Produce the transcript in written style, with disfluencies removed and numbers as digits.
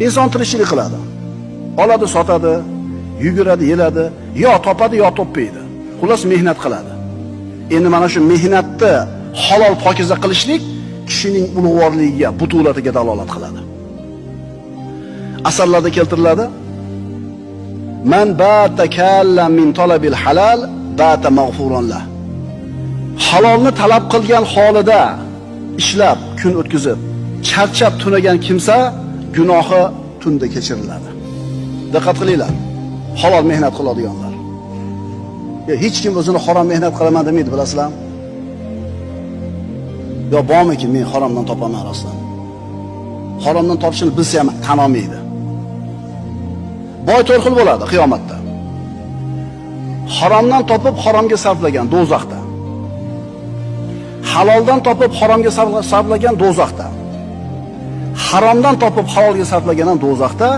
Inson tirikchilik qiladi. Oladi, sotadi, yuguradi, yeladi, yo topadi, yo topmaydi. Xullas mehnat qiladi. Endi mana shu mehnatni halol pokiza qilishlik kishining ulug'vorligiga, butulatiga dalolat qiladi. Asarlarda keltiriladi: "Man ba'ta kallam min talabil halal ba'ta maghfuron lah." Halolni talab qilgan holida ishlab, kun o'tkazib, charchab tunagan kimsa gunohi tunda kechiriladi. Diqqat qilinglar. Halol mehnat qiladiganlar. Hech kim o'zini harom mehnat qilaman demaydi, bilasizlarmi? Yo bormiki men haromdan topaman rostdan. Haromdan topishni bilsa ham tan olmaydi. Boy to'rt xil bo'ladi qiyomatda. Haromdan topib haromga sarflagan do'zaxda. Haloldan topib haromga sarflagan do'zaxda. Haromdan topib halolga sarflagan ham do'zaxda.